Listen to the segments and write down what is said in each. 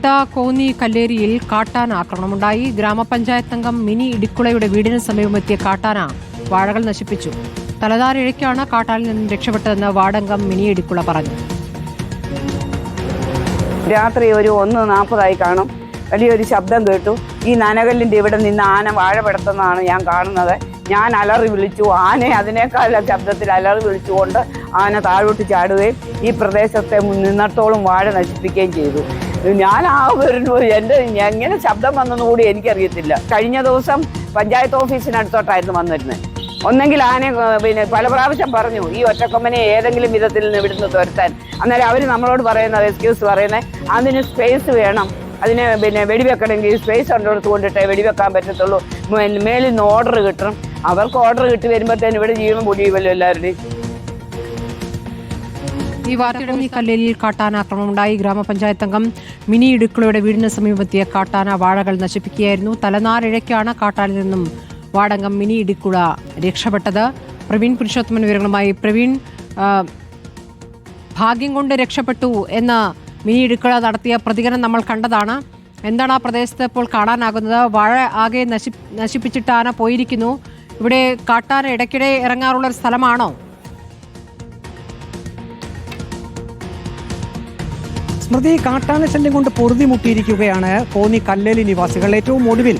പത്തനംതിട്ട കോന്നി കല്ലേരിയിൽ കാട്ടാന ആക്രമണമുണ്ടായി. ഗ്രാമപഞ്ചായത്ത് അംഗം മിനി ഇടിക്കുളയുടെ വീടിന് സമീപമെത്തിയ കാട്ടാന വാഴകൾ നശിപ്പിച്ചു. തലതാരിഴയ്ക്കാണ് കാട്ടാനിൽ നിന്നും രക്ഷപ്പെട്ടതെന്ന് വാർഡംഗം മിനി ഇടിക്കുള പറഞ്ഞു. രാത്രി ഒരു 1:40 കാണും. വലിയൊരു ശബ്ദം കേട്ടു. ഈ നനകല്ലിൻ്റെ ഇവിടെ നിന്ന് ആന വാഴ പെടുത്തുന്നതാണ് ഞാൻ കാണുന്നത്. ഞാൻ അലറി വിളിച്ചു. ആനയെ അതിനേക്കാൾ ശബ്ദത്തിൽ അലറി വിളിച്ചുകൊണ്ട് ആന താഴോട്ട് ചാടുകയും ഈ പ്രദേശത്തെ നിന്നിടത്തോളം വാഴ നശിപ്പിക്കുകയും ചെയ്തു. ഞാൻ എൻ്റെ എങ്ങനെ ശബ്ദം വന്നെന്ന് കൂടി എനിക്കറിയത്തില്ല. കഴിഞ്ഞ ദിവസം പഞ്ചായത്ത് ഓഫീസിനടുത്തോട്ടായിരുന്നു വന്നിരുന്നത്. ഒന്നെങ്കിൽ ആനയെ പല പ്രാവശ്യം പറഞ്ഞു ഈ ഒറ്റക്കൊമ്പനെ ഏതെങ്കിലും വിധത്തിൽ നിന്ന് ഇവിടുന്ന് തുരത്താൻ. അന്നേരം അവർ നമ്മളോട് പറയുന്നത് എക്സ്ക്യൂസ് പറയുന്നത് അതിന് സ്പേസ് വേണം, അതിനെ വെടിവെക്കണമെങ്കിൽ സ്പേസ് ഉള്ളിടത്ത് കൊണ്ടിട്ടേ വെടിവെക്കാൻ പറ്റത്തുള്ളൂ, മേലിൽ നിന്ന് ഓർഡർ കിട്ടണം. അവർക്ക് ഓർഡർ കിട്ടി വരുമ്പോഴത്തേനും ഇവിടെ ജീവൻ പൊടിയുമല്ലോ എല്ലാവരുടെയും. ഈ വാർത്തയുടെ കല്ലേരിയിൽ കാട്ടാനാക്രമണമുണ്ടായി. ഗ്രാമപഞ്ചായത്ത് അംഗം മിനി ഇടുക്കളയുടെ വീടിന് സമീപമെത്തിയ കാട്ടാന വാഴകൾ നശിപ്പിക്കുകയായിരുന്നു. തലനാരിഴയ്ക്കാണ് കാട്ടാനിൽ നിന്നും വാർഡംഗം മിനി ഇടിക്കുള രക്ഷപ്പെട്ടത്. പ്രവീൺ പുരുഷോത്തമൻ വിവരങ്ങളുമായി. പ്രവീൺ, ഭാഗ്യം കൊണ്ട് രക്ഷപ്പെട്ടു എന്ന മിനി ഇടുക്കള നടത്തിയ പ്രതികരണം നമ്മൾ കണ്ടതാണ്. എന്താണ് ആ പ്രദേശത്ത് ഇപ്പോൾ കാണാനാകുന്നത്? വാഴ ആകെ നശിപ്പിച്ചിട്ട് ആന പോയിരിക്കുന്നു. ഇവിടെ കാട്ടാന ഇടയ്ക്കിടെ ഇറങ്ങാറുള്ള ഒരു സ്ഥലമാണോ? സ്മൃതി, കാട്ടാന ശല്യം കൊണ്ട് പൊറുതിമുട്ടിയിരിക്കുകയാണ് കോന്നി കല്ലേലി നിവാസികൾ. ഏറ്റവും ഒടുവിൽ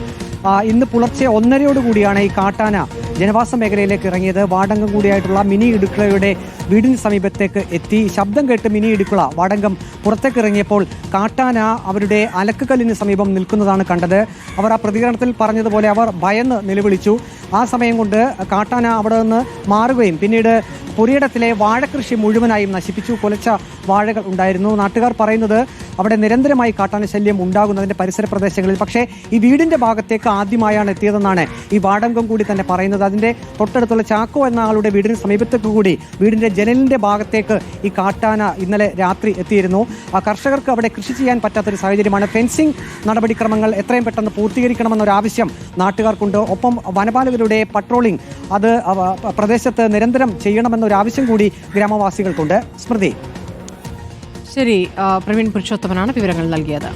ഇന്ന് പുലർച്ചെ 1:30 ഈ കാട്ടാന ജനവാസ മേഖലയിലേക്ക് ഇറങ്ങിയത്. വാർഡംഗം കൂടിയായിട്ടുള്ള മിനി ഇടുക്കളയുടെ വീടിന് സമീപത്തേക്ക് എത്തി. ശബ്ദം കേട്ട് മിനി ഇടുക്കള വാർഡംഗം പുറത്തേക്ക് ഇറങ്ങിയപ്പോൾ കാട്ടാന അവരുടെ അലക്കുകല്ലിന് സമീപം നിൽക്കുന്നതാണ് കണ്ടത്. അവർ ആ പ്രതികരണത്തിൽ പറഞ്ഞതുപോലെ അവർ ഭയന്ന് നിലവിളിച്ചു. ആ സമയം കൊണ്ട് കാട്ടാന അവിടെ നിന്ന് മാറുകയും പിന്നീട് പുരയിടത്തിലെ വാഴകൃഷി മുഴുവനായും നശിപ്പിച്ചു. കുലച്ച വാഴകൾ ഉണ്ടായിരുന്നു. നാട്ടുകാർ പറയുന്നത് അവിടെ നിരന്തരമായി കാട്ടാന ശല്യം ഉണ്ടാകുന്നതിൻ്റെ പരിസര പ്രദേശങ്ങളിൽ. പക്ഷേ ഈ വീടിൻ്റെ ഭാഗത്തേക്ക് ആദ്യമായാണ് എത്തിയതെന്നാണ് ഈ വാർഡംഗം കൂടി തന്നെ പറയുന്നത്. അതിൻ്റെ തൊട്ടടുത്തുള്ള ചാക്കോ എന്ന ആളുടെ വീടിന് സമീപത്തേക്ക് കൂടി വീടിൻ്റെ ജനലിൻ്റെ ഭാഗത്തേക്ക് ഈ കാട്ടാന ഇന്നലെ രാത്രി എത്തിയിരുന്നു. കർഷകർക്ക് അവിടെ കൃഷി ചെയ്യാൻ പറ്റാത്തൊരു സാഹചര്യമാണ്. ഫെൻസിംഗ് നടപടിക്രമങ്ങൾ എത്രയും പെട്ടെന്ന് പൂർത്തീകരിക്കണമെന്നൊരാവശ്യം നാട്ടുകാർക്കുണ്ട്. ഒപ്പം വനപാലകരുടെ പട്രോളിംഗ് അത് പ്രദേശത്ത് നിരന്തരം ചെയ്യണമെന്നൊരാവശ്യം കൂടി ഗ്രാമവാസികൾക്കുണ്ട്. സ്മൃതി. ശരി, പ്രവീൺ പുരുഷോത്തമനാണ് വിവരങ്ങൾ നൽകിയത്.